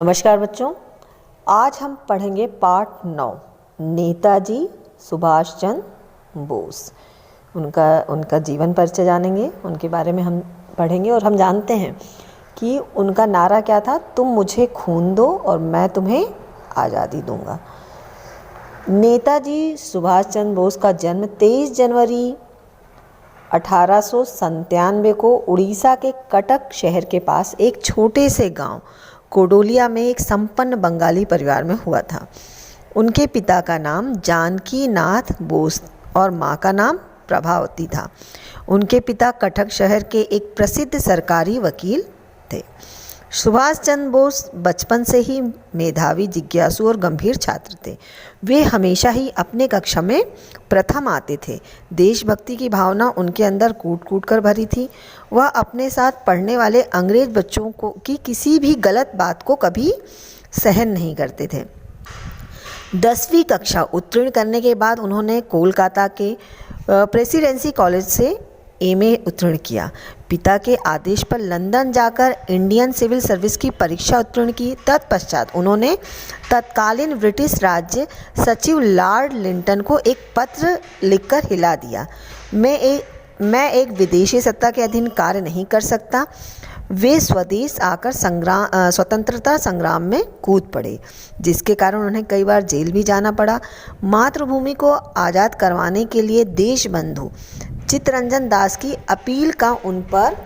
नमस्कार बच्चों, आज हम पढ़ेंगे पाठ 9 नेताजी सुभाष चंद्र बोस। उनका जीवन परिचय जानेंगे, उनके बारे में हम पढ़ेंगे और हम जानते हैं कि उनका नारा क्या था, तुम मुझे खून दो और मैं तुम्हें आज़ादी दूंगा। नेताजी सुभाष चंद्र बोस का जन्म 23 जनवरी 1897 को उड़ीसा के कटक शहर के पास एक छोटे से गांव कोडोलिया में एक संपन्न बंगाली परिवार में हुआ था। उनके पिता का नाम जानकी नाथ बोस और मां का नाम प्रभावती था। उनके पिता कटक शहर के एक प्रसिद्ध सरकारी वकील थे। सुभाष चंद्र बोस बचपन से ही मेधावी, जिज्ञासु और गंभीर छात्र थे। वे हमेशा ही अपने कक्षा में प्रथम आते थे। देशभक्ति की भावना उनके अंदर कूट कूट कर भरी थी। वह अपने साथ पढ़ने वाले अंग्रेज बच्चों की किसी भी गलत बात को कभी सहन नहीं करते थे। 10वीं कक्षा उत्तीर्ण करने के बाद उन्होंने कोलकाता के प्रेसिडेंसी कॉलेज से एमए उत्तीर्ण किया। पिता के आदेश पर लंदन जाकर इंडियन सिविल सर्विस की परीक्षा उत्तीर्ण की। तत्पश्चात उन्होंने तत्कालीन ब्रिटिश राज्य सचिव लॉर्ड लिंटन को एक पत्र लिखकर हिला दिया, मैं एक विदेशी सत्ता के अधीन कार्य नहीं कर सकता। वे स्वदेश आकर स्वतंत्रता संग्राम में कूद पड़े, जिसके कारण उन्हें कई बार जेल भी जाना पड़ा। मातृभूमि को आज़ाद करवाने के लिए देशबंधु चित्तरंजन दास की अपील का उन पर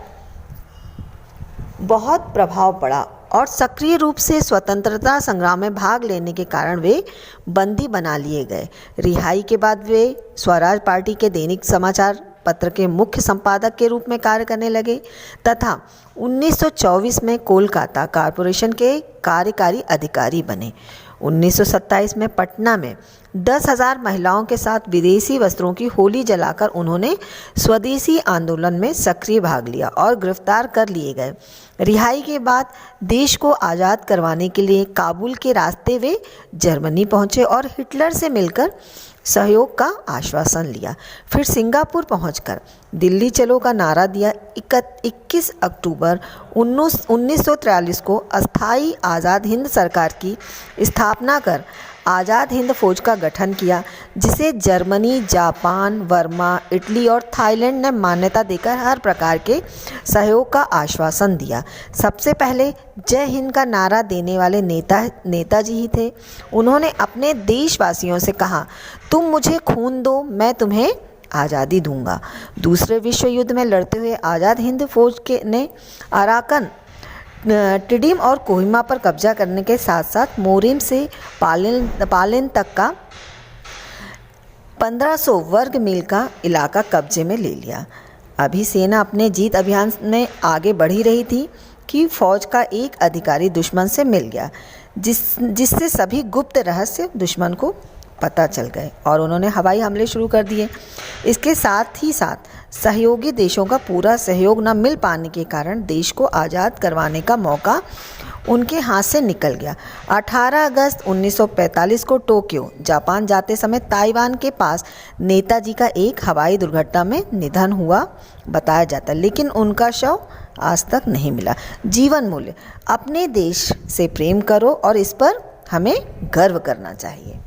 बहुत प्रभाव पड़ा और सक्रिय रूप से स्वतंत्रता संग्राम में भाग लेने के कारण वे बंदी बना लिए गए। रिहाई के बाद वे स्वराज पार्टी के दैनिक समाचार पत्र के मुख्य संपादक के रूप में कार्य करने लगे तथा 1924 में कोलकाता कॉरपोरेशन के कार्यकारी अधिकारी बने। 1927 में पटना में 10,000 महिलाओं के साथ विदेशी वस्त्रों की होली जलाकर उन्होंने स्वदेशी आंदोलन में सक्रिय भाग लिया और गिरफ्तार कर लिए गए। रिहाई के बाद देश को आज़ाद करवाने के लिए काबुल के रास्ते वे जर्मनी पहुंचे और हिटलर से मिलकर सहयोग का आश्वासन लिया। फिर सिंगापुर पहुंचकर दिल्ली चलो का नारा दिया। 21 अक्टूबर 1943 को अस्थायी आज़ाद हिंद सरकार की स्थापना कर आज़ाद हिंद फौज का गठन किया, जिसे जर्मनी, जापान, बर्मा, इटली और थाईलैंड ने मान्यता देकर हर प्रकार के सहयोग का आश्वासन दिया। सबसे पहले जय हिंद का नारा देने वाले नेताजी ही थे। उन्होंने अपने देशवासियों से कहा, तुम मुझे खून दो, मैं तुम्हें आज़ादी दूंगा। दूसरे विश्व युद्ध में लड़ते हुए आज़ाद हिंद फौज ने अराकन, टिडिम और कोहिमा पर कब्जा करने के साथ साथ मोरिम से पालिन तक का 1500 वर्ग मील का इलाका कब्जे में ले लिया। अभी सेना अपने जीत अभियान में आगे बढ़ ही रही थी कि फौज का एक अधिकारी दुश्मन से मिल गया, जिससे सभी गुप्त रहस्य दुश्मन को पता चल गए और उन्होंने हवाई हमले शुरू कर दिए। इसके साथ ही साथ सहयोगी देशों का पूरा सहयोग न मिल पाने के कारण देश को आज़ाद करवाने का मौका उनके हाथ से निकल गया। 18 अगस्त 1945 को टोक्यो जापान जाते समय ताइवान के पास नेताजी का एक हवाई दुर्घटना में निधन हुआ बताया जाता, लेकिन उनका शव आज तक नहीं मिला। जीवन मूल्य, अपने देश से प्रेम करो और इस पर हमें गर्व करना चाहिए।